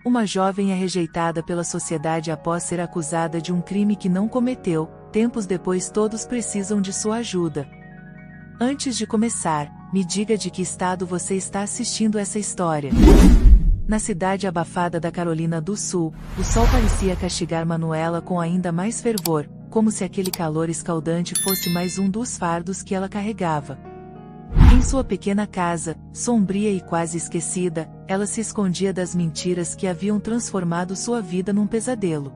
Uma jovem é rejeitada pela sociedade após ser acusada de um crime que não cometeu. Tempos depois todos precisam de sua ajuda. Antes de começar, me diga de que estado você está assistindo essa história. Na cidade abafada da Carolina do Sul, o sol parecia castigar Manuela com ainda mais fervor, como se aquele calor escaldante fosse mais um dos fardos que ela carregava. Em sua pequena casa, sombria e quase esquecida, ela se escondia das mentiras que haviam transformado sua vida num pesadelo.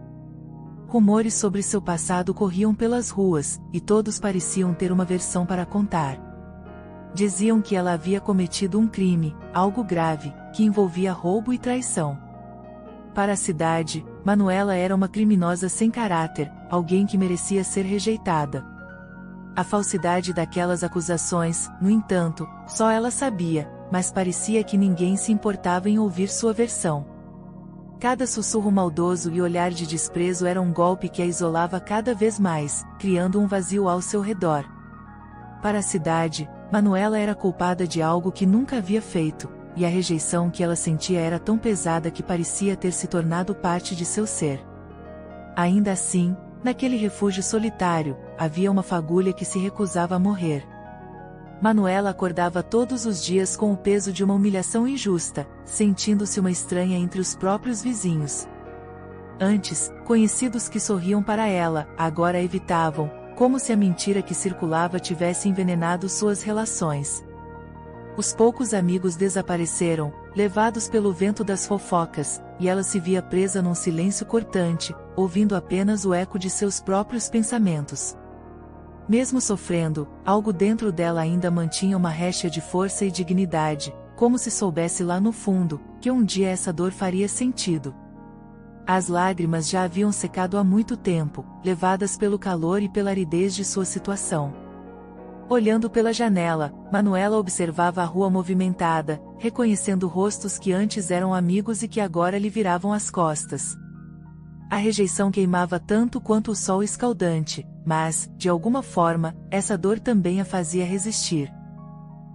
Rumores sobre seu passado corriam pelas ruas, e todos pareciam ter uma versão para contar. Diziam que ela havia cometido um crime, algo grave, que envolvia roubo e traição. Para a cidade, Manuela era uma criminosa sem caráter, alguém que merecia ser rejeitada. A falsidade daquelas acusações, no entanto, só ela sabia, mas parecia que ninguém se importava em ouvir sua versão. Cada sussurro maldoso e olhar de desprezo era um golpe que a isolava cada vez mais, criando um vazio ao seu redor. Para a cidade, Manuela era culpada de algo que nunca havia feito, e a rejeição que ela sentia era tão pesada que parecia ter se tornado parte de seu ser. Ainda assim, naquele refúgio solitário, havia uma fagulha que se recusava a morrer. Manuela acordava todos os dias com o peso de uma humilhação injusta, sentindo-se uma estranha entre os próprios vizinhos. Antes, conhecidos que sorriam para ela, agora a evitavam, como se a mentira que circulava tivesse envenenado suas relações. Os poucos amigos desapareceram, levados pelo vento das fofocas, e ela se via presa num silêncio cortante, ouvindo apenas o eco de seus próprios pensamentos. Mesmo sofrendo, algo dentro dela ainda mantinha uma rédea de força e dignidade, como se soubesse lá no fundo, que um dia essa dor faria sentido. As lágrimas já haviam secado há muito tempo, levadas pelo calor e pela aridez de sua situação. Olhando pela janela, Manuela observava a rua movimentada, reconhecendo rostos que antes eram amigos e que agora lhe viravam as costas. A rejeição queimava tanto quanto o sol escaldante, mas, de alguma forma, essa dor também a fazia resistir.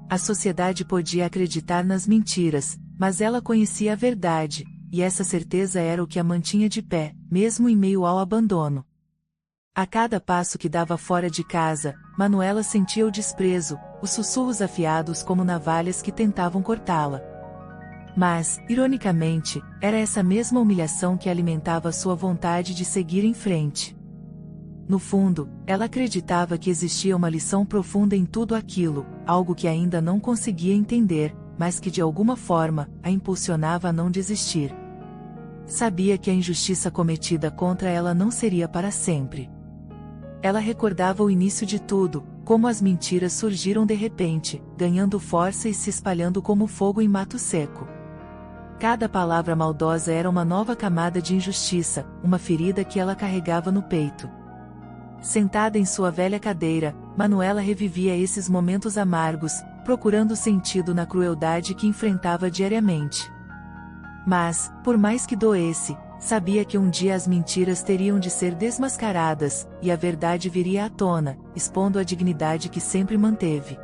A sociedade podia acreditar nas mentiras, mas ela conhecia a verdade, e essa certeza era o que a mantinha de pé, mesmo em meio ao abandono. A cada passo que dava fora de casa, Manuela sentia o desprezo, os sussurros afiados como navalhas que tentavam cortá-la. Mas, ironicamente, era essa mesma humilhação que alimentava sua vontade de seguir em frente. No fundo, ela acreditava que existia uma lição profunda em tudo aquilo, algo que ainda não conseguia entender, mas que de alguma forma, a impulsionava a não desistir. Sabia que a injustiça cometida contra ela não seria para sempre. Ela recordava o início de tudo, como as mentiras surgiram de repente, ganhando força e se espalhando como fogo em mato seco. Cada palavra maldosa era uma nova camada de injustiça, uma ferida que ela carregava no peito. Sentada em sua velha cadeira, Manuela revivia esses momentos amargos, procurando sentido na crueldade que enfrentava diariamente. Mas, por mais que doesse, sabia que um dia as mentiras teriam de ser desmascaradas, e a verdade viria à tona, expondo a dignidade que sempre manteve.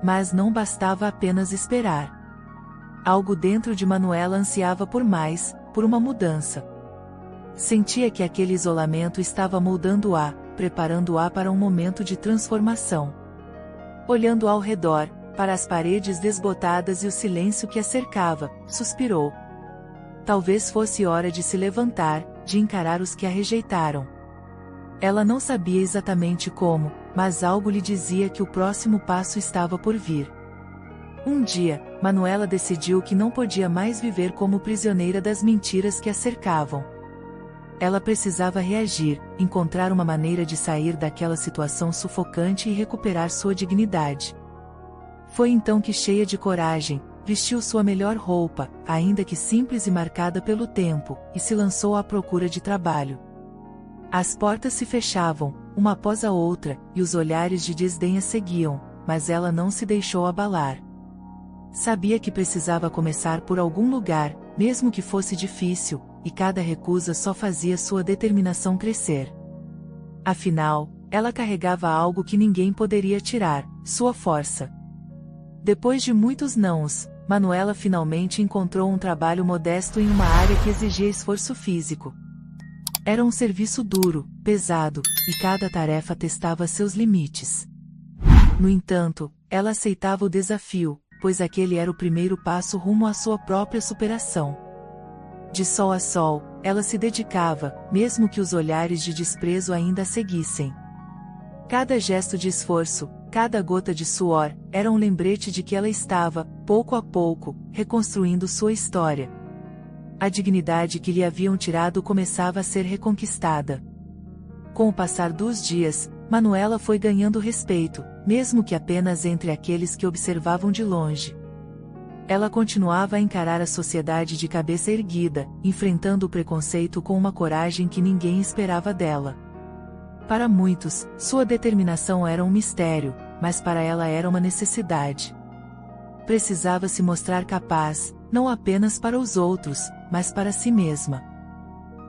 Mas não bastava apenas esperar. Algo dentro de Manuela ansiava por mais, por uma mudança. Sentia que aquele isolamento estava moldando-a, preparando-a para um momento de transformação. Olhando ao redor, para as paredes desbotadas e o silêncio que a cercava, suspirou. Talvez fosse hora de se levantar, de encarar os que a rejeitaram. Ela não sabia exatamente como, mas algo lhe dizia que o próximo passo estava por vir. Um dia, Manuela decidiu que não podia mais viver como prisioneira das mentiras que a cercavam. Ela precisava reagir, encontrar uma maneira de sair daquela situação sufocante e recuperar sua dignidade. Foi então que, cheia de coragem, vestiu sua melhor roupa, ainda que simples e marcada pelo tempo, e se lançou à procura de trabalho. As portas se fechavam, uma após a outra, e os olhares de desdém a seguiam, mas ela não se deixou abalar. Sabia que precisava começar por algum lugar, mesmo que fosse difícil, e cada recusa só fazia sua determinação crescer. Afinal, ela carregava algo que ninguém poderia tirar, sua força. Depois de muitos nãos, Manuela finalmente encontrou um trabalho modesto em uma área que exigia esforço físico. Era um serviço duro, pesado, e cada tarefa testava seus limites. No entanto, ela aceitava o desafio, pois aquele era o primeiro passo rumo à sua própria superação. De sol a sol, ela se dedicava, mesmo que os olhares de desprezo ainda a seguissem. Cada gesto de esforço, cada gota de suor, era um lembrete de que ela estava, pouco a pouco, reconstruindo sua história. A dignidade que lhe haviam tirado começava a ser reconquistada. Com o passar dos dias, Manuela foi ganhando respeito, mesmo que apenas entre aqueles que observavam de longe. Ela continuava a encarar a sociedade de cabeça erguida, enfrentando o preconceito com uma coragem que ninguém esperava dela. Para muitos, sua determinação era um mistério, mas para ela era uma necessidade. Precisava se mostrar capaz, não apenas para os outros, mas para si mesma.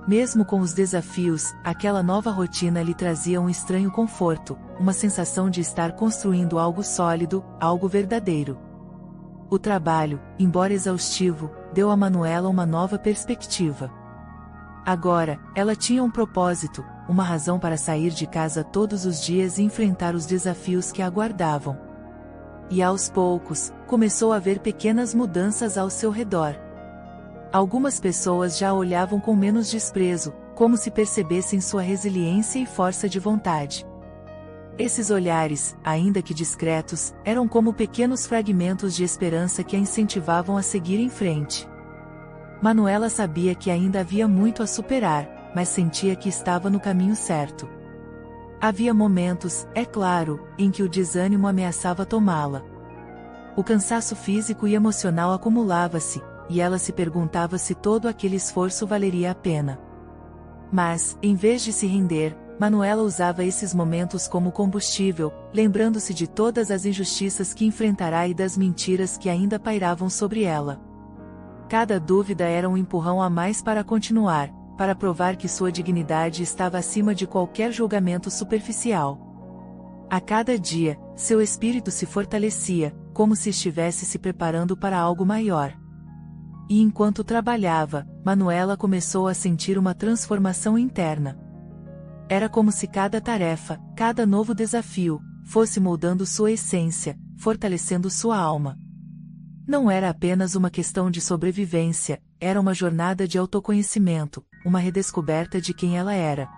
Mesmo com os desafios, aquela nova rotina lhe trazia um estranho conforto, uma sensação de estar construindo algo sólido, algo verdadeiro. O trabalho, embora exaustivo, deu a Manuela uma nova perspectiva. Agora, ela tinha um propósito, uma razão para sair de casa todos os dias e enfrentar os desafios que a aguardavam. E aos poucos, começou a ver pequenas mudanças ao seu redor. Algumas pessoas já a olhavam com menos desprezo, como se percebessem sua resiliência e força de vontade. Esses olhares, ainda que discretos, eram como pequenos fragmentos de esperança que a incentivavam a seguir em frente. Manuela sabia que ainda havia muito a superar, mas sentia que estava no caminho certo. Havia momentos, é claro, em que o desânimo ameaçava tomá-la. O cansaço físico e emocional acumulava-se, e ela se perguntava se todo aquele esforço valeria a pena. Mas, em vez de se render, Manuela usava esses momentos como combustível, lembrando-se de todas as injustiças que enfrentará e das mentiras que ainda pairavam sobre ela. Cada dúvida era um empurrão a mais para continuar, para provar que sua dignidade estava acima de qualquer julgamento superficial. A cada dia, seu espírito se fortalecia, como se estivesse se preparando para algo maior. E enquanto trabalhava, Manuela começou a sentir uma transformação interna. Era como se cada tarefa, cada novo desafio, fosse moldando sua essência, fortalecendo sua alma. Não era apenas uma questão de sobrevivência, era uma jornada de autoconhecimento, uma redescoberta de quem ela era.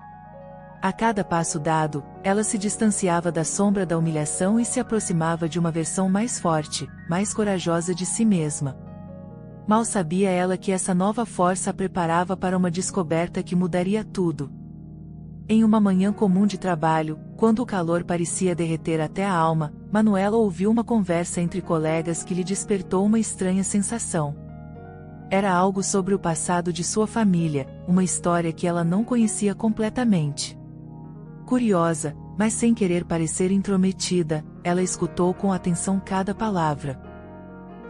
A cada passo dado, ela se distanciava da sombra da humilhação e se aproximava de uma versão mais forte, mais corajosa de si mesma. Mal sabia ela que essa nova força a preparava para uma descoberta que mudaria tudo. Em uma manhã comum de trabalho, quando o calor parecia derreter até a alma, Manuela ouviu uma conversa entre colegas que lhe despertou uma estranha sensação. Era algo sobre o passado de sua família, uma história que ela não conhecia completamente. Curiosa, mas sem querer parecer intrometida, ela escutou com atenção cada palavra.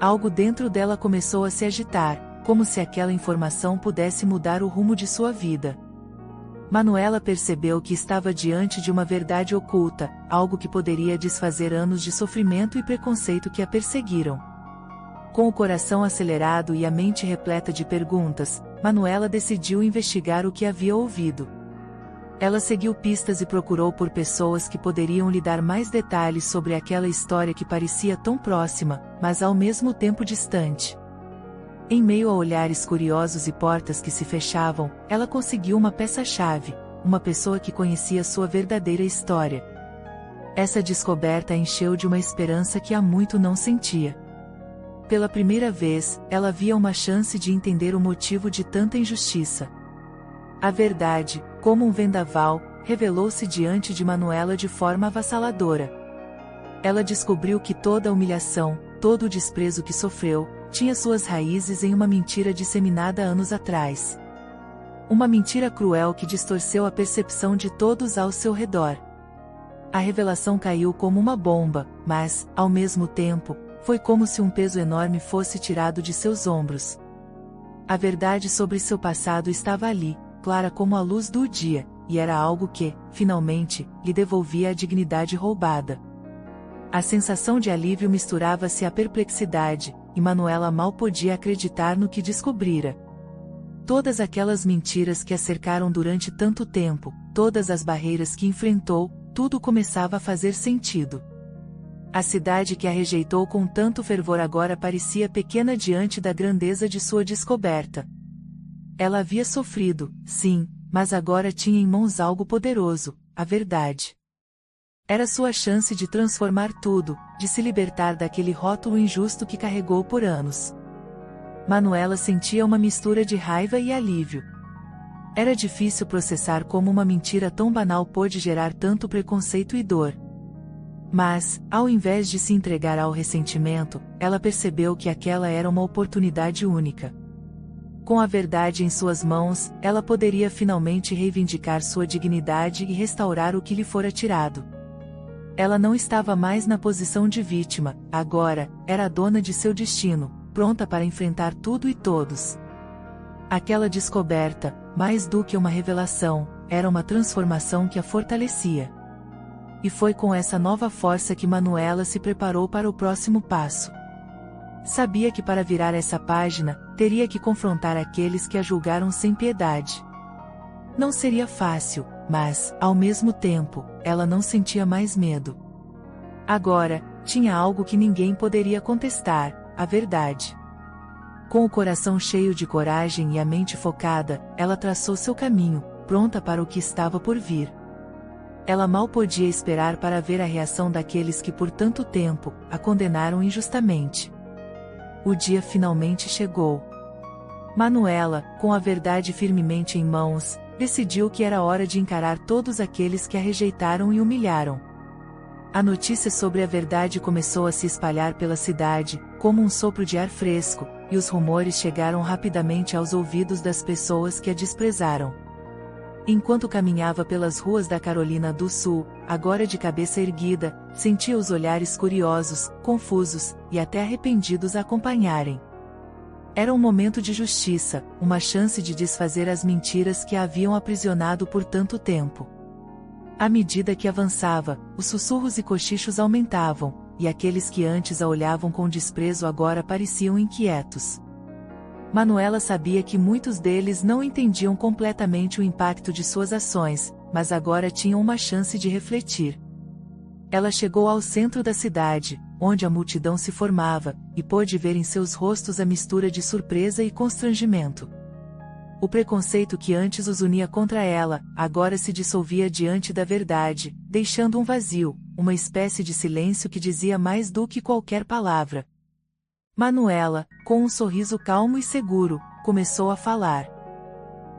Algo dentro dela começou a se agitar, como se aquela informação pudesse mudar o rumo de sua vida. Manuela percebeu que estava diante de uma verdade oculta, algo que poderia desfazer anos de sofrimento e preconceito que a perseguiram. Com o coração acelerado e a mente repleta de perguntas, Manuela decidiu investigar o que havia ouvido. Ela seguiu pistas e procurou por pessoas que poderiam lhe dar mais detalhes sobre aquela história que parecia tão próxima, mas ao mesmo tempo distante. Em meio a olhares curiosos e portas que se fechavam, ela conseguiu uma peça-chave, uma pessoa que conhecia sua verdadeira história. Essa descoberta a encheu de uma esperança que há muito não sentia. Pela primeira vez, ela via uma chance de entender o motivo de tanta injustiça. A verdade, como um vendaval, revelou-se diante de Manuela de forma avassaladora. Ela descobriu que toda a humilhação, todo o desprezo que sofreu, tinha suas raízes em uma mentira disseminada anos atrás. Uma mentira cruel que distorceu a percepção de todos ao seu redor. A revelação caiu como uma bomba, mas, ao mesmo tempo, foi como se um peso enorme fosse tirado de seus ombros. A verdade sobre seu passado estava ali, clara como a luz do dia, e era algo que, finalmente, lhe devolvia a dignidade roubada. A sensação de alívio misturava-se à perplexidade, e Manuela mal podia acreditar no que descobrira. Todas aquelas mentiras que a cercaram durante tanto tempo, todas as barreiras que enfrentou, tudo começava a fazer sentido. A cidade que a rejeitou com tanto fervor agora parecia pequena diante da grandeza de sua descoberta. Ela havia sofrido, sim, mas agora tinha em mãos algo poderoso, a verdade. Era sua chance de transformar tudo, de se libertar daquele rótulo injusto que carregou por anos. Manuela sentia uma mistura de raiva e alívio. Era difícil processar como uma mentira tão banal pôde gerar tanto preconceito e dor. Mas, ao invés de se entregar ao ressentimento, ela percebeu que aquela era uma oportunidade única. Com a verdade em suas mãos, ela poderia finalmente reivindicar sua dignidade e restaurar o que lhe fora tirado. Ela não estava mais na posição de vítima, agora, era a dona de seu destino, pronta para enfrentar tudo e todos. Aquela descoberta, mais do que uma revelação, era uma transformação que a fortalecia. E foi com essa nova força que Manuela se preparou para o próximo passo. Sabia que para virar essa página, teria que confrontar aqueles que a julgaram sem piedade. Não seria fácil, mas, ao mesmo tempo, ela não sentia mais medo. Agora, tinha algo que ninguém poderia contestar, a verdade. Com o coração cheio de coragem e a mente focada, ela traçou seu caminho, pronta para o que estava por vir. Ela mal podia esperar para ver a reação daqueles que por tanto tempo, a condenaram injustamente. O dia finalmente chegou. Manuela, com a verdade firmemente em mãos, decidiu que era hora de encarar todos aqueles que a rejeitaram e humilharam. A notícia sobre a verdade começou a se espalhar pela cidade, como um sopro de ar fresco, e os rumores chegaram rapidamente aos ouvidos das pessoas que a desprezaram. Enquanto caminhava pelas ruas da Carolina do Sul, agora de cabeça erguida, sentia os olhares curiosos, confusos, e até arrependidos a acompanharem. Era um momento de justiça, uma chance de desfazer as mentiras que a haviam aprisionado por tanto tempo. À medida que avançava, os sussurros e cochichos aumentavam, e aqueles que antes a olhavam com desprezo agora pareciam inquietos. Manuela sabia que muitos deles não entendiam completamente o impacto de suas ações, mas agora tinham uma chance de refletir. Ela chegou ao centro da cidade, onde a multidão se formava, e pôde ver em seus rostos a mistura de surpresa e constrangimento. O preconceito que antes os unia contra ela, agora se dissolvia diante da verdade, deixando um vazio, uma espécie de silêncio que dizia mais do que qualquer palavra. Manuela, com um sorriso calmo e seguro, começou a falar.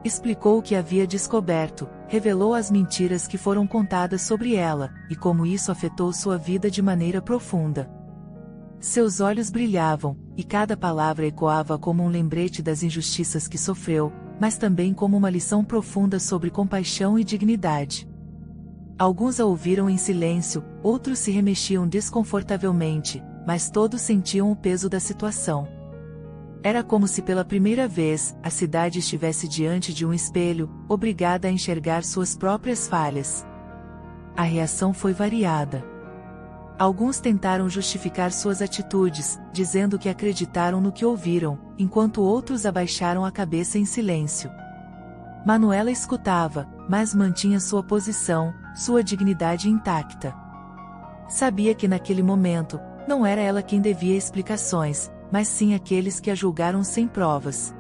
Explicou o que havia descoberto, revelou as mentiras que foram contadas sobre ela, e como isso afetou sua vida de maneira profunda. Seus olhos brilhavam, e cada palavra ecoava como um lembrete das injustiças que sofreu, mas também como uma lição profunda sobre compaixão e dignidade. Alguns a ouviram em silêncio, outros se remexiam desconfortavelmente, mas todos sentiam o peso da situação. Era como se pela primeira vez, a cidade estivesse diante de um espelho, obrigada a enxergar suas próprias falhas. A reação foi variada. Alguns tentaram justificar suas atitudes, dizendo que acreditaram no que ouviram, enquanto outros abaixaram a cabeça em silêncio. Manuela escutava, mas mantinha sua posição, sua dignidade intacta. Sabia que naquele momento, não era ela quem devia explicações, mas sim aqueles que a julgaram sem provas.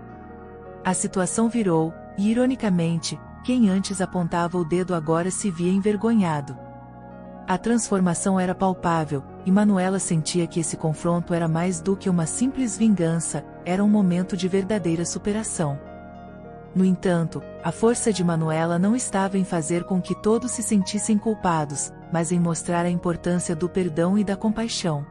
A situação virou, e ironicamente, quem antes apontava o dedo agora se via envergonhado. A transformação era palpável, e Manuela sentia que esse confronto era mais do que uma simples vingança, era um momento de verdadeira superação. No entanto, a força de Manuela não estava em fazer com que todos se sentissem culpados, mas em mostrar a importância do perdão e da compaixão.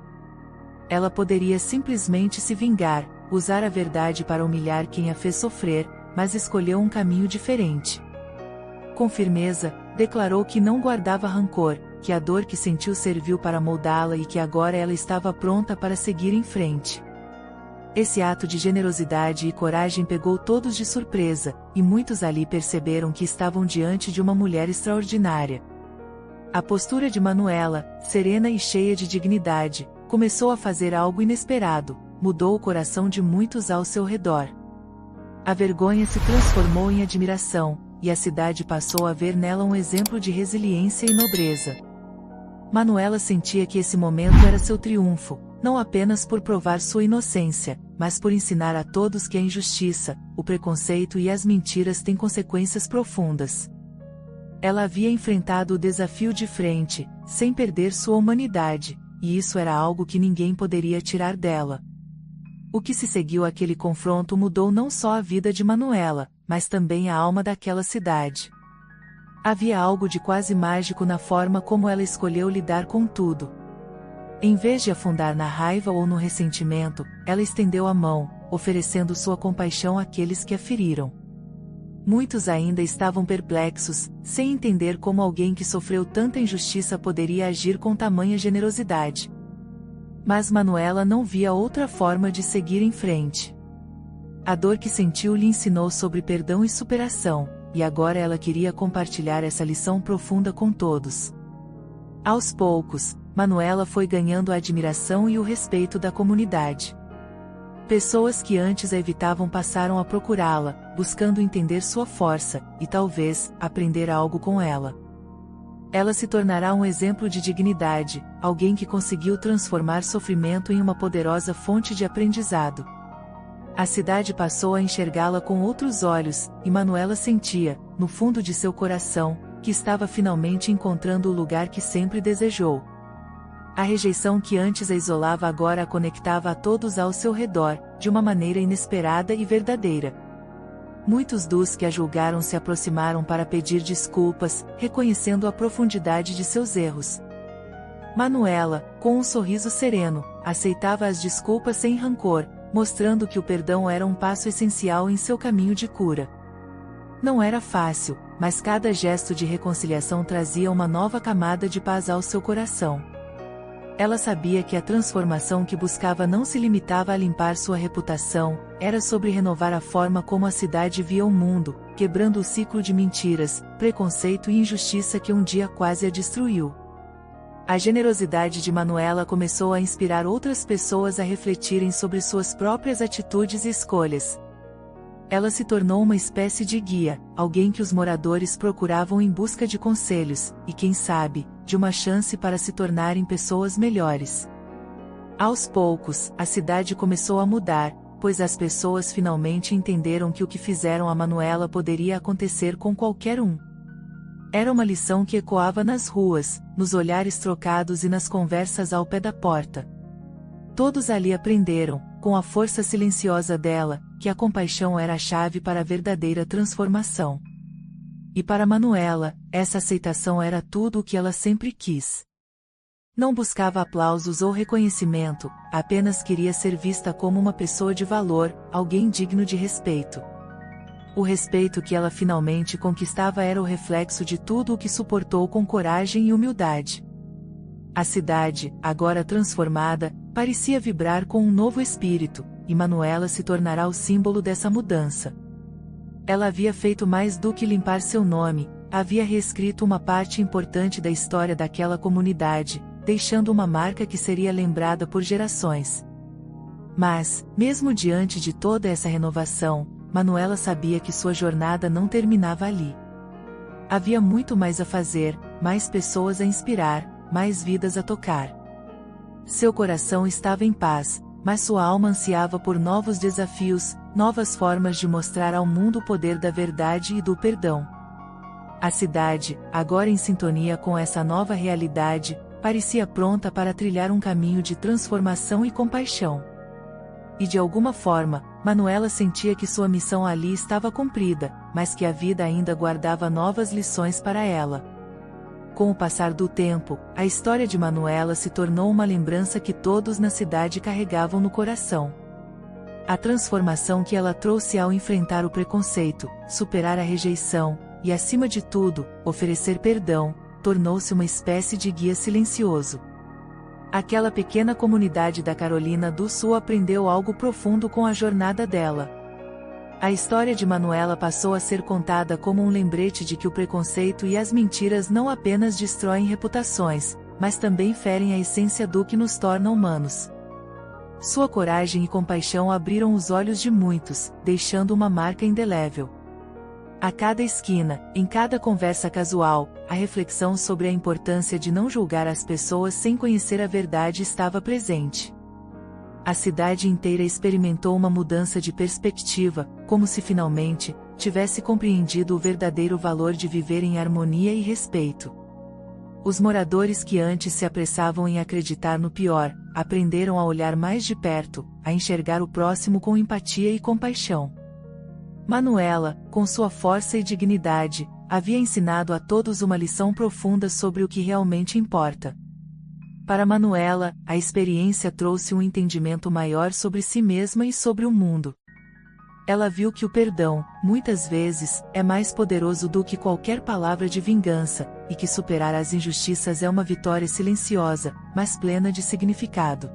Ela poderia simplesmente se vingar, usar a verdade para humilhar quem a fez sofrer, mas escolheu um caminho diferente. Com firmeza, declarou que não guardava rancor, que a dor que sentiu serviu para moldá-la e que agora ela estava pronta para seguir em frente. Esse ato de generosidade e coragem pegou todos de surpresa, e muitos ali perceberam que estavam diante de uma mulher extraordinária. A postura de Manuela, serena e cheia de dignidade, começou a fazer algo inesperado, mudou o coração de muitos ao seu redor. A vergonha se transformou em admiração, e a cidade passou a ver nela um exemplo de resiliência e nobreza. Manuela sentia que esse momento era seu triunfo, não apenas por provar sua inocência, mas por ensinar a todos que a injustiça, o preconceito e as mentiras têm consequências profundas. Ela havia enfrentado o desafio de frente, sem perder sua humanidade, e isso era algo que ninguém poderia tirar dela. O que se seguiu àquele confronto mudou não só a vida de Manuela, mas também a alma daquela cidade. Havia algo de quase mágico na forma como ela escolheu lidar com tudo. Em vez de afundar na raiva ou no ressentimento, ela estendeu a mão, oferecendo sua compaixão àqueles que a feriram. Muitos ainda estavam perplexos, sem entender como alguém que sofreu tanta injustiça poderia agir com tamanha generosidade. Mas Manuela não via outra forma de seguir em frente. A dor que sentiu lhe ensinou sobre perdão e superação, e agora ela queria compartilhar essa lição profunda com todos. Aos poucos, Manuela foi ganhando a admiração e o respeito da comunidade. Pessoas que antes a evitavam passaram a procurá-la, buscando entender sua força, e talvez, aprender algo com ela. Ela se tornará um exemplo de dignidade, alguém que conseguiu transformar sofrimento em uma poderosa fonte de aprendizado. A cidade passou a enxergá-la com outros olhos, e Manuela sentia, no fundo de seu coração, que estava finalmente encontrando o lugar que sempre desejou. A rejeição que antes a isolava agora a conectava a todos ao seu redor, de uma maneira inesperada e verdadeira. Muitos dos que a julgaram se aproximaram para pedir desculpas, reconhecendo a profundidade de seus erros. Manuela, com um sorriso sereno, aceitava as desculpas sem rancor, mostrando que o perdão era um passo essencial em seu caminho de cura. Não era fácil, mas cada gesto de reconciliação trazia uma nova camada de paz ao seu coração. Ela sabia que a transformação que buscava não se limitava a limpar sua reputação, era sobre renovar a forma como a cidade via o mundo, quebrando o ciclo de mentiras, preconceito e injustiça que um dia quase a destruiu. A generosidade de Manuela começou a inspirar outras pessoas a refletirem sobre suas próprias atitudes e escolhas. Ela se tornou uma espécie de guia, alguém que os moradores procuravam em busca de conselhos, e quem sabe, de uma chance para se tornarem pessoas melhores. Aos poucos, a cidade começou a mudar, pois as pessoas finalmente entenderam que o que fizeram a Manuela poderia acontecer com qualquer um. Era uma lição que ecoava nas ruas, nos olhares trocados e nas conversas ao pé da porta. Todos ali aprenderam, com a força silenciosa dela, que a compaixão era a chave para a verdadeira transformação. E para Manuela, essa aceitação era tudo o que ela sempre quis. Não buscava aplausos ou reconhecimento, apenas queria ser vista como uma pessoa de valor, alguém digno de respeito. O respeito que ela finalmente conquistava era o reflexo de tudo o que suportou com coragem e humildade. A cidade, agora transformada, parecia vibrar com um novo espírito, e Manuela se tornará o símbolo dessa mudança. Ela havia feito mais do que limpar seu nome, havia reescrito uma parte importante da história daquela comunidade, deixando uma marca que seria lembrada por gerações. Mas, mesmo diante de toda essa renovação, Manuela sabia que sua jornada não terminava ali. Havia muito mais a fazer, mais pessoas a inspirar, mais vidas a tocar. Seu coração estava em paz, mas sua alma ansiava por novos desafios, novas formas de mostrar ao mundo o poder da verdade e do perdão. A cidade, agora em sintonia com essa nova realidade, parecia pronta para trilhar um caminho de transformação e compaixão. E de alguma forma, Manuela sentia que sua missão ali estava cumprida, mas que a vida ainda guardava novas lições para ela. Com o passar do tempo, a história de Manuela se tornou uma lembrança que todos na cidade carregavam no coração. A transformação que ela trouxe ao enfrentar o preconceito, superar a rejeição, e acima de tudo, oferecer perdão, tornou-se uma espécie de guia silencioso. Aquela pequena comunidade da Carolina do Sul aprendeu algo profundo com a jornada dela. A história de Manuela passou a ser contada como um lembrete de que o preconceito e as mentiras não apenas destroem reputações, mas também ferem a essência do que nos torna humanos. Sua coragem e compaixão abriram os olhos de muitos, deixando uma marca indelével. A cada esquina, em cada conversa casual, a reflexão sobre a importância de não julgar as pessoas sem conhecer a verdade estava presente. A cidade inteira experimentou uma mudança de perspectiva, como se finalmente tivesse compreendido o verdadeiro valor de viver em harmonia e respeito. Os moradores que antes se apressavam em acreditar no pior, aprenderam a olhar mais de perto, a enxergar o próximo com empatia e compaixão. Manuela, com sua força e dignidade, havia ensinado a todos uma lição profunda sobre o que realmente importa. Para Manuela, a experiência trouxe um entendimento maior sobre si mesma e sobre o mundo. Ela viu que o perdão, muitas vezes, é mais poderoso do que qualquer palavra de vingança, e que superar as injustiças é uma vitória silenciosa, mas plena de significado.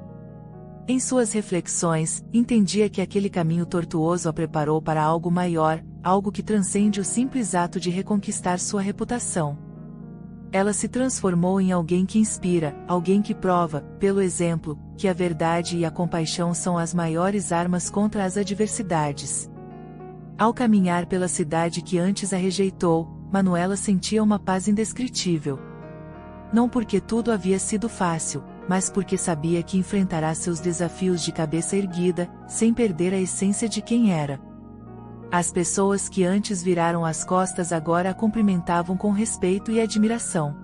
Em suas reflexões, entendia que aquele caminho tortuoso a preparou para algo maior, algo que transcende o simples ato de reconquistar sua reputação. Ela se transformou em alguém que inspira, alguém que prova, pelo exemplo, que a verdade e a compaixão são as maiores armas contra as adversidades. Ao caminhar pela cidade que antes a rejeitou, Manuela sentia uma paz indescritível. Não porque tudo havia sido fácil, mas porque sabia que enfrentará seus desafios de cabeça erguida, sem perder a essência de quem era. As pessoas que antes viraram as costas agora a cumprimentavam com respeito e admiração.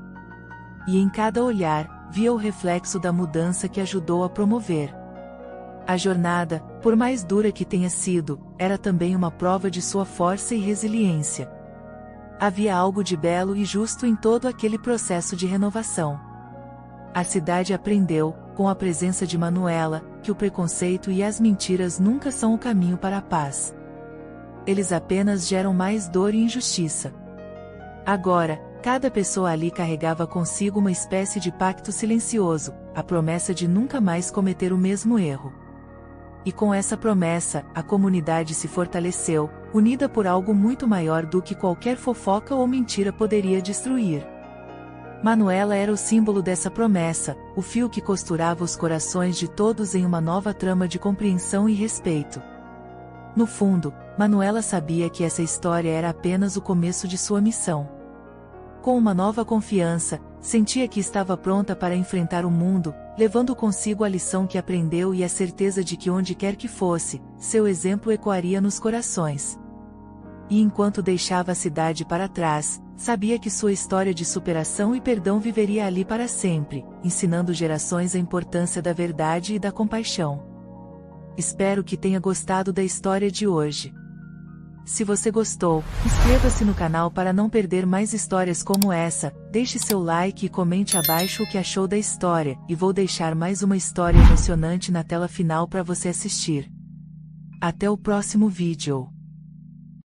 E em cada olhar, via o reflexo da mudança que ajudou a promover. A jornada, por mais dura que tenha sido, era também uma prova de sua força e resiliência. Havia algo de belo e justo em todo aquele processo de renovação. A cidade aprendeu, com a presença de Manuela, que o preconceito e as mentiras nunca são o caminho para a paz. Eles apenas geram mais dor e injustiça. Agora, cada pessoa ali carregava consigo uma espécie de pacto silencioso, a promessa de nunca mais cometer o mesmo erro. E com essa promessa, a comunidade se fortaleceu, unida por algo muito maior do que qualquer fofoca ou mentira poderia destruir. Manuela era o símbolo dessa promessa, o fio que costurava os corações de todos em uma nova trama de compreensão e respeito. No fundo, Manuela sabia que essa história era apenas o começo de sua missão. Com uma nova confiança, sentia que estava pronta para enfrentar o mundo, levando consigo a lição que aprendeu e a certeza de que onde quer que fosse, seu exemplo ecoaria nos corações. E enquanto deixava a cidade para trás, sabia que sua história de superação e perdão viveria ali para sempre, ensinando gerações a importância da verdade e da compaixão. Espero que tenha gostado da história de hoje. Se você gostou, inscreva-se no canal para não perder mais histórias como essa, deixe seu like e comente abaixo o que achou da história, e vou deixar mais uma história emocionante na tela final para você assistir. Até o próximo vídeo.